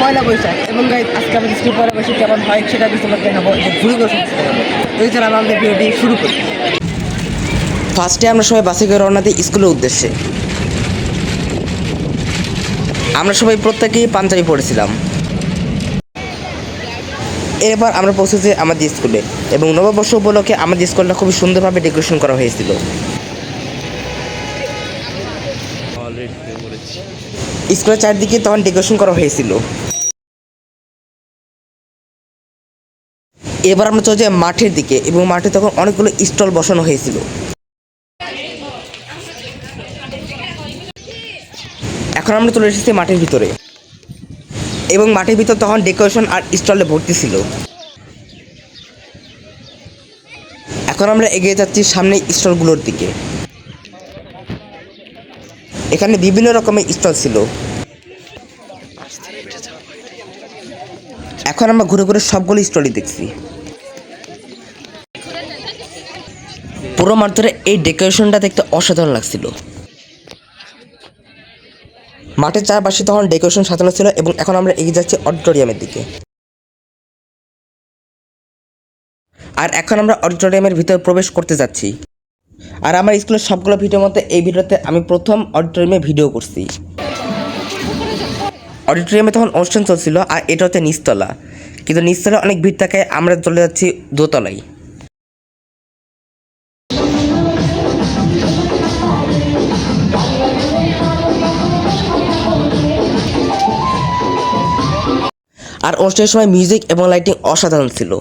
পয়লা বৈশাখ এবং গাইজ আজকে আমাদের স্কুল পয়লা বৈশাখ কেমন হয় সেটা কিছু আমরা দেখাবো এবং ঘুরে ঘুরে তো এছাড়া আমরা আমাদের ভিডিওটি শুরু করি। ফার্স্টে আমরা সবাই বাসে করে রওনা দিই স্কুলের উদ্দেশ্যে। আমরা সবাই প্রত্যেকেই পাঞ্জাবি পড়েছিলাম। এরপর আমরা পৌঁছেছি আমাদের স্কুলে এবং নববর্ষ উপলক্ষে আমাদের স্কুলটা খুবই সুন্দরভাবে ডেকোরেশন করা হয়েছিল। স্কুলের চারদিকে তখন ডেকোরেশন করা হয়েছিল। এবার আমরা চলে যাই মাঠের দিকে এবং মাঠে তখন অনেকগুলো স্টল বসানো হয়েছিল। এখন আমরা চলে এসেছি মাঠের ভিতরে এবং মাঠের ভিতর তখন ডেকোরেশন আর স্টলে ভর্তি ছিল। এখন আমরা এগিয়ে যাচ্ছি সামনে স্টলগুলোর দিকে। এখানে বিভিন্ন রকমের স্টল ছিল। এখন আমরা ঘুরে ঘুরে সবগুলো স্টলই দেখছি। পুরো মাঠ ধরে এই ডেকোরেশনটা দেখতে অসাধারণ লাগছিল। মাঠের চারপাশে তখন ডেকোরেশন সাজানো ছিল এবং এখন আমরা এগিয়ে যাচ্ছি অডিটোরিয়ামের দিকে। আর এখন আমরা অডিটোরিয়ামের ভিতরে প্রবেশ করতে যাচ্ছি। আর আমার স্কুলের সবগুলো ভিডিওর মধ্যে এই ভিডিওতে আমি প্রথম অডিটোরিয়ামে ভিডিও করছি। অডিটোরিয়ামে তখন অনুষ্ঠান চলছিল আর এটা হচ্ছে নিচতলা, কিন্তু নিচতলায় অনেক ভিড় থাকায় আমরা চলে যাচ্ছি দোতলায়। আর অনুষ্ঠানের সময় মিউজিক এবং লাইটিং অসাধারণ ছিল।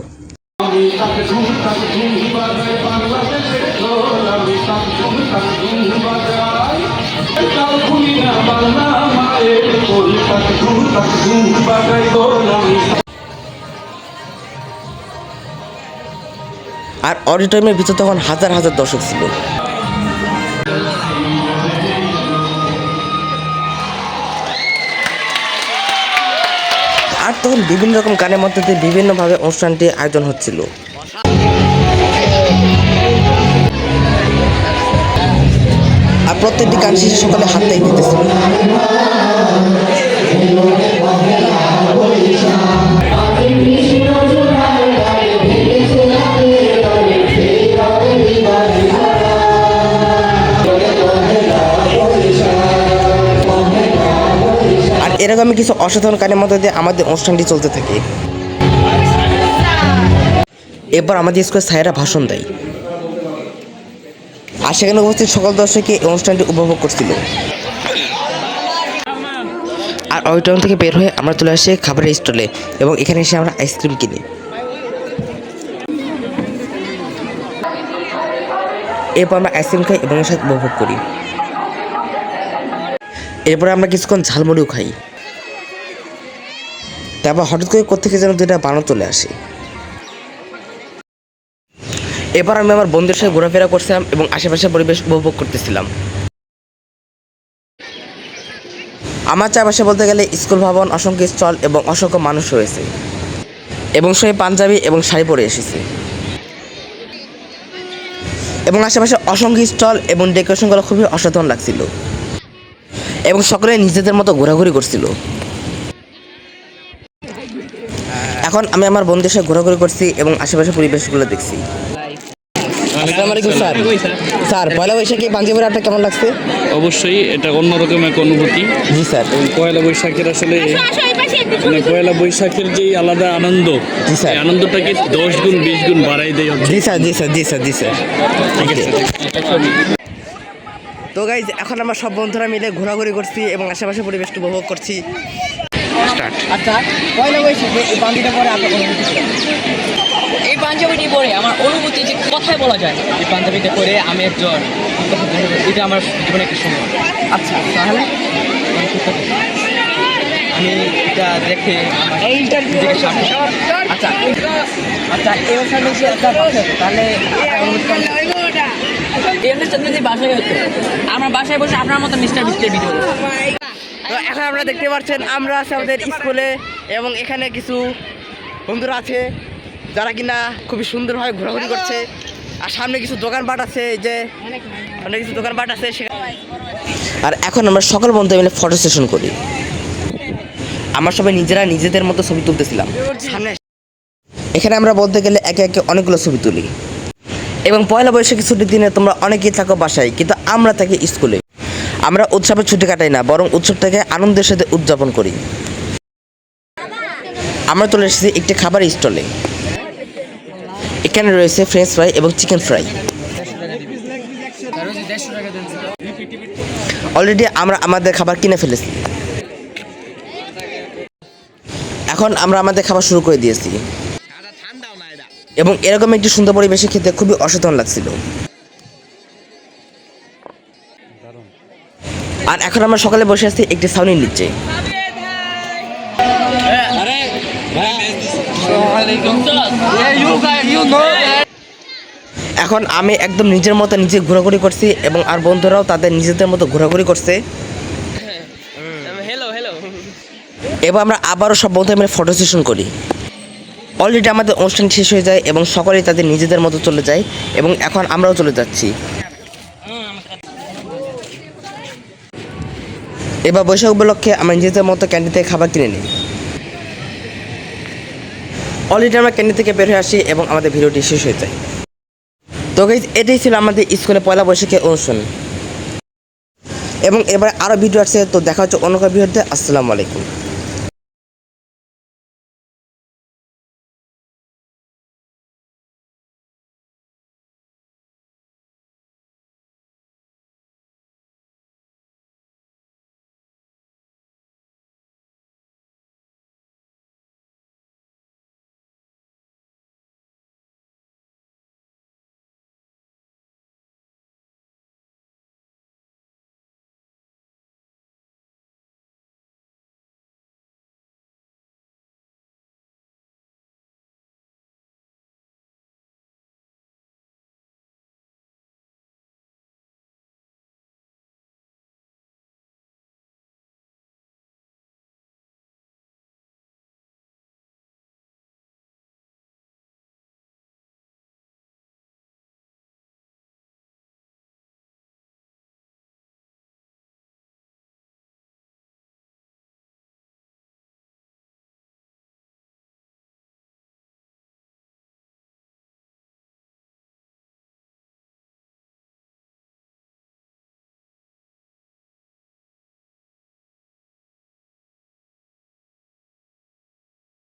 আর অডিটোরিয়ামের ভিতর তখন হাজার হাজার দর্শক ছিল। আর তখন বিভিন্ন রকম গানের মধ্যে দিয়ে বিভিন্নভাবে অনুষ্ঠানটি আয়োজন হচ্ছিল। আর প্রত্যেকটি গান শেষে সকালে হাততালি দিতেছিল। আর এরকমই কিছু অসাধারণ গানের মধ্যে দিয়ে আমাদের অনুষ্ঠানটি চলতে থাকে। এরপর আমাদের স্কুলের স্যারেরা ভাষণ দেয় আর সেখানে উপস্থিত সকল দর্শককে এই অনুষ্ঠানটি উপভোগ করছিল। আর অডিটোরিয়াম থেকে বের হয়ে আমরা চলে আসি খাবারের স্টলে এবং এখানে এসে আমরা আইসক্রিম কিনি। এরপর আমরা আইসক্রিম খাই এবং এর সাথে উপভোগ করি। এরপরে আমরা কিছুক্ষণ ঝালমুড়িও খাই। তারপর হঠাৎ করে কোত্থেকে যেন দুইটা বানর চলে আসে। এবার আমি আমার বন্ধুদের সাথে ঘোরাফেরা করছিলাম এবং আশেপাশের পরিবেশ উপভোগ করতেছিলাম। আমার চারপাশে বলতে গেলে স্কুল ভবন, অসংখ্য স্টল এবং অসংখ্য মানুষ রয়েছে এবং সবাই পাঞ্জাবি এবং শাড়ি পরে এসেছে এবং আশেপাশে অসংখ্য স্টল এবং ডেকোরেশনগুলো খুবই অসাধারণ লাগছিল এবং সকলে নিজেদের মতো ঘোরাঘুরি করছিল। এখন আমি আমার বন্ধুদের সাথে ঘোরাঘুরি করছি এবং আশেপাশের পরিবেশগুলো দেখছি। আসসালামু আলাইকুম স্যার। স্যার, পয়লা বৈশাখে পাঞ্জাবি পরে আপনার কেমন লাগছে? অবশ্যই এটা অন্যরকম এক অনুভূতি। জি স্যার। এবং পয়লা বৈশাখের আসলে পয়লা বৈশাখের যে আলাদা আনন্দ, জি স্যার, এই আনন্দটাকে 10 গুণ 20 গুণ বাড়াই দেয়। জি স্যার, জি স্যার, জি স্যার, জি স্যার। ঠিক আছে। তো গাইজ এখন আমরা সব বন্ধুরা মিলে ঘোরাঘুরি করছি এবং আশেপাশে পরিবেশটা উপভোগ করছি। আচ্ছা, পয়লা বৈশাখে এই পাঞ্জাবিটা পরে আপনার অনুভূতি ছিল? এই পাঞ্জাবিটি পরে আমার অনুভূতি যে কথাই বলা যায়। এই পাঞ্জাবিটা পরে আমি একজন, এটা আমার জীবনে একটা সময়। আচ্ছা, তাহলে আমি এটা দেখে এইটার দিকে সামনে। আচ্ছা আচ্ছা, এই অনুষ্ঠানে যে একটা বাসা আছে, তাহলে এই অনুষ্ঠান যদি বাসায় হতো, আমার বাসায় বসে আপনার মতো মিস্টার বিস্টের ভিডিও। তো এখন আপনারা দেখতে পাচ্ছেন আমরা আছি আমাদের স্কুলে এবং এখানে কিছু বন্ধুরা আছে যারা কিনা খুবই সুন্দরভাবে ঘোরাঘুরি করছে। আর সামনে কিছু দোকানপাট আছে, এই যে অনেক কিছু দোকানপাট আছে। আর এখন আমরা সকল বন্ধু মিলে ফটো সেশন করি। আমরা সবাই নিজেরা নিজেদের মতো ছবি তুলতেছিলাম। এখানে আমরা বলতে গেলে একে একে অনেকগুলো ছবি তুলি। এবং পয়লা বৈশাখী ছুটির দিনে তোমরা অনেকেই থাকো বাসায়, কিন্তু আমরা থাকি স্কুলে। আমরা উৎসবের ছুটি কাটাই না, বরং উৎসবটাকে আনন্দের সাথে উদযাপন করি। আমরা চলে এসেছি একটি খাবার স্টলে। এখানে রয়েছে ফ্রেঞ্চ ফ্রাই এবং চিকেন ফ্রাই। অলরেডি আমরা আমাদের খাবার কিনে ফেলেছি। এখন আমরা আমাদের খাবার শুরু করে দিয়েছি এবং এরকম একটি সুন্দর পরিবেশে খেতে খুবই অসাধারণ লাগছিল। আর এখন আমরা সকালে বসে আছি একটি ছাউনির নিচে। এখন আমি একদম নিজের মতো নিজে ঘোরাঘুরি করছি এবং আর বন্ধুরাও তাদের নিজেদের মতো ঘোরাঘুরি করছে। এবার আমরা আবারও সব বন্ধু মিলে ফটো সেশন করি। অলরেডি আমাদের অনুষ্ঠান শেষ হয়ে যায় এবং সকলেই তাদের নিজেদের মতো চলে যায় এবং এখন আমরাও চলে যাচ্ছি। এবার বৈশাখ উপলক্ষে আমরা নিজেদের মতো ক্যান্টিন থেকে খাবার কিনে নিই। অলরেডি আমরা ক্যান্টিন থেকে বের হয়ে আসি এবং আমাদের ভিডিওটি শেষ হয়ে যায়। তো গাইস, এটাই ছিল আমাদের স্কুলে পয়লা বৈশাখের অনুষ্ঠান এবং এবার আরও ভিডিও আছে। তো দেখা হচ্ছে অন্য কোনো ভিডিওতে। আসসালামু আলাইকুম।